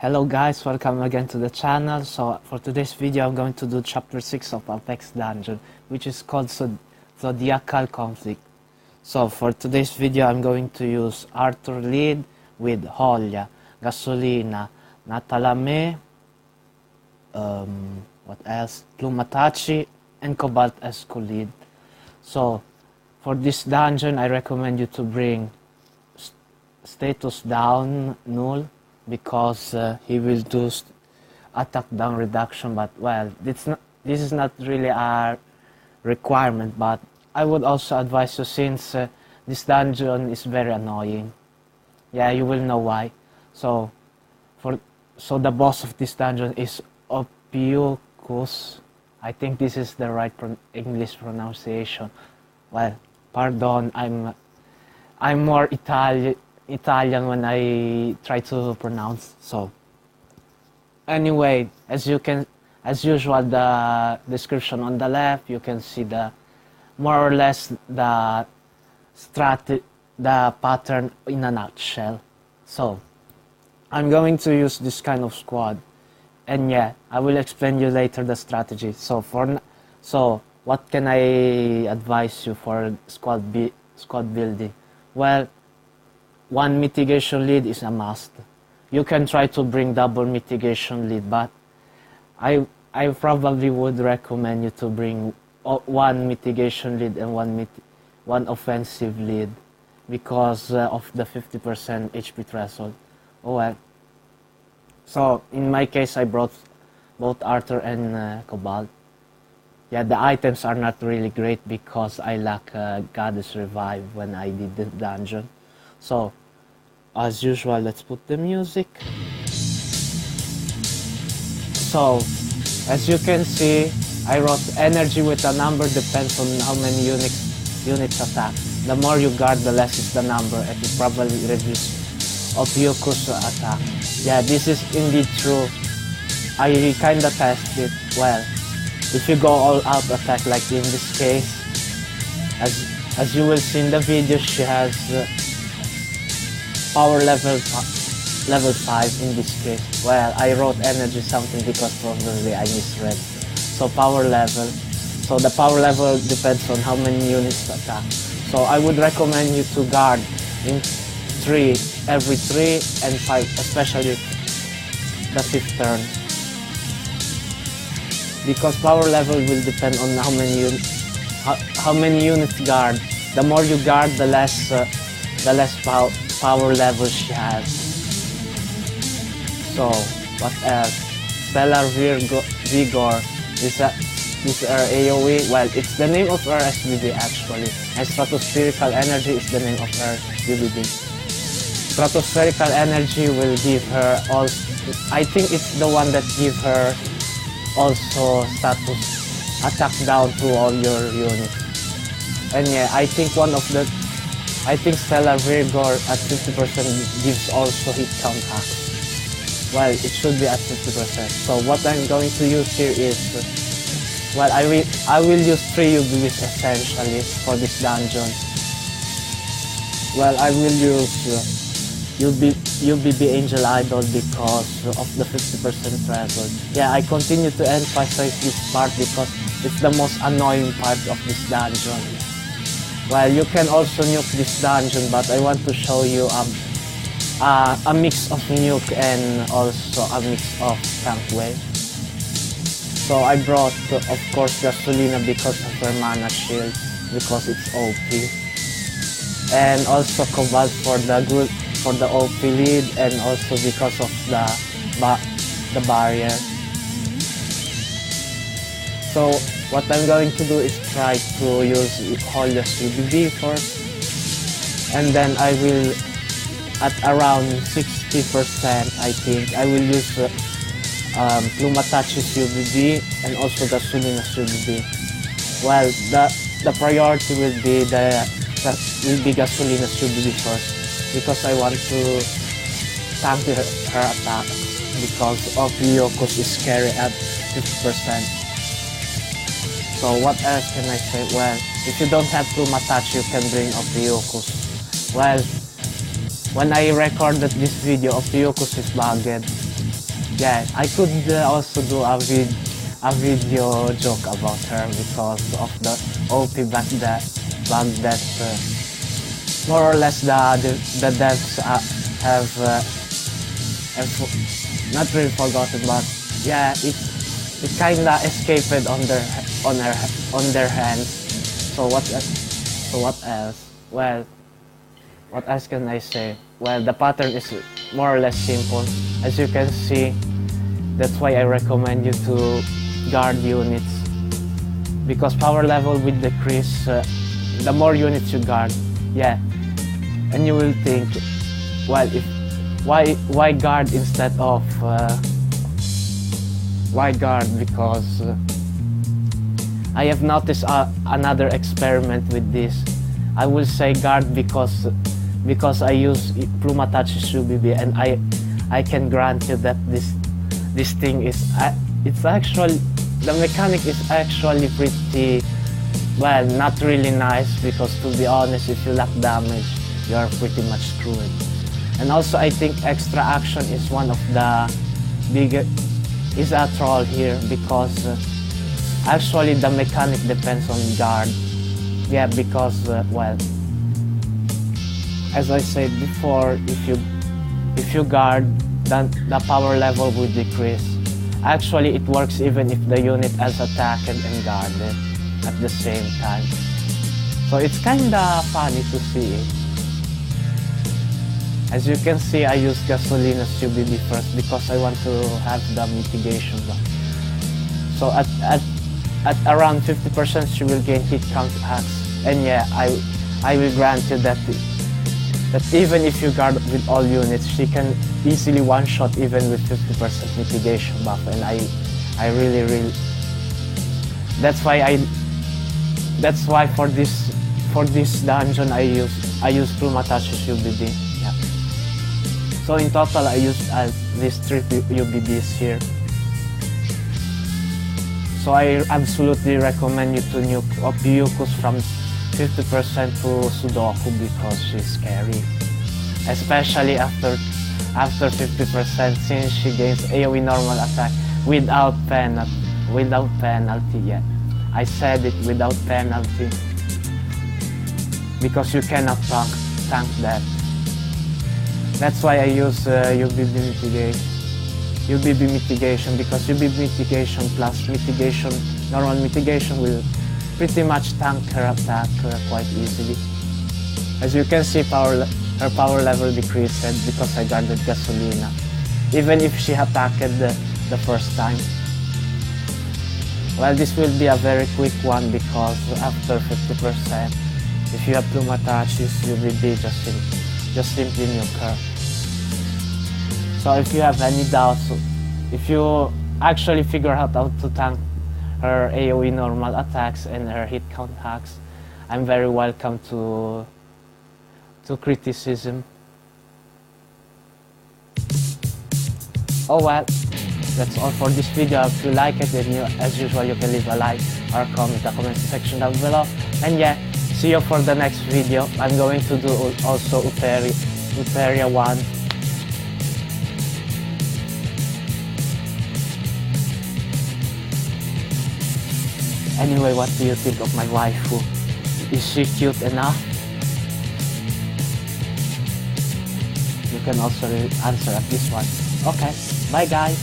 Hello guys, welcome again to the channel. So for today's video I'm going to do chapter 6 of Apex dungeon, which is called Zodiacal Conflict. So for today's video I'm going to use Arthur lead with Holya, Gasolina, Natalame, what else? Plumatachi and Cobalt as co-lead. So for this dungeon I recommend you to bring status down null, because he will do attack down reduction, but well, this is not really a requirement, but I would also advise you, since this dungeon is very annoying. Yeah, you will know why. So the boss of this dungeon is Ophiuchus. I think this is the right English pronunciation. Well, pardon, I'm more Italian when I try to pronounce. So anyway, as usual, the description on the left, you can see the more or less the pattern in a nutshell. So I'm going to use this kind of squad, and yeah, I will explain you later the strategy. So what can I advise you for squad building? Well, one mitigation lead is a must. You can try to bring double mitigation lead, but I probably would recommend you to bring one mitigation lead and one offensive lead, because of the 50% HP threshold. Oh well. So in my case I brought both Arthur and Cobalt. Yeah, the items are not really great because I lack Goddess Revive when I did the dungeon. So, as usual, let's put the music. So, as you can see, I wrote energy with a number depends on how many units attack. The more you guard, the less is the number, and it probably reduces Ophiuchus' attack. Yeah, this is indeed true. I kinda tested it. Well, if you go all out attack, like in this case, as you will see in the video, she has power level 5 in this case. Well, I wrote energy something because probably I misread. So power level. So the power level depends on how many units attack. So I would recommend you to guard in every 3 and 5, especially the 5th turn. Because power level will depend on how many units guard. The more you guard, the less power level she has. So what else? Stellar Vigor is her AoE. Well, it's the name of her SBB actually, and Stratospherical Energy is the name of her BBB. Stratospherical Energy will give her all. I think it's the one that give her also status attack down to all your units. And yeah, I think Stellar Vigor at 50% gives also hit count hacks. Well, it should be at 50%. So what I'm going to use here is, well, I will use 3 UBBs essentially for this dungeon. Well, I will use UBB Angel Idol because of the 50% threshold. Yeah, I continue to emphasize this part because it's the most annoying part of this dungeon. Well, you can also nuke this dungeon, but I want to show you a mix of nuke and also a mix of tank wave. So I brought, of course, Gasolina because of her mana shield, because it's OP, and also Cobalt for the OP lead, and also because of the barrier. So what I'm going to do is try to use Holya's UBB first, and then I will, at around 60% I think, I will use Plumatachi's UBB and also Gasolina's UBB. Well, the priority will be Gasolina's UBB first, because I want to tank her attack, because Ophiuchus is scary at 50%. So what else can I say? Well, if you don't have Plumatachi, you can bring Ophiuchus. Well, when I recorded this video, Ophiuchus is bugged. Yeah, I could also do a video joke about her because of the OP bug that more or less the devs have not really forgotten, but yeah, it kinda escaped on their hands. So what else? Well, what else can I say? Well, the pattern is more or less simple. As you can see, that's why I recommend you to guard units, because power level will decrease the more units you guard. Yeah, and you will think, well, why guard instead of why guard? Because I have noticed another experiment with this. I will say guard because I use Plumatachi's UBB, and I can grant you that this thing is it's actually, the mechanic is actually pretty, well, not really nice, because to be honest, if you lack damage, you are pretty much screwed. And also I think extra action is one of the biggest, is a troll here, because actually the mechanic depends on guard. Yeah, because well, as I said before, if you guard, then the power level will decrease. Actually, it works even if the unit has attacked and guarded at the same time. So it's kinda funny to see it. As you can see, I use Gasolina's UBB first because I want to have the mitigation buff. So at around 50% she will gain hit count hacks. And yeah, I will grant you that even if you guard with all units, she can easily one-shot even with 50% mitigation buff. And I really, that's why for this dungeon I use Plumatachi's UBB. Yeah. So in total I used these 3 UBBs here. So I absolutely recommend you to nuke Ophiuchus from 50% to Sudoku, because she's scary. Especially after 50%, since she gains AoE normal attack without penalty. Yeah, I said it, without penalty, because you cannot tank that. That's why I use UBB mitigation, because UBB mitigation plus mitigation, normal mitigation, will pretty much tank her attack quite easily. As you can see, her power level decreased because I guarded Gasolina, even if she attacked the first time. Well, this will be a very quick one, because after 50%, if you have Plumatachi's UBB, just simply nuke her. So if you have any doubts, if you actually figure out how to tank her AoE normal attacks and her hit count hacks, I'm very welcome to criticism. Oh well, that's all for this video. If you like it, then as usual you can leave a like or comment in the comment section down below. And yeah, see you for the next video. I'm going to do also Uperia 1. Anyway, what do you think of my waifu? Is she cute enough? You can also answer at this one. Okay, bye guys.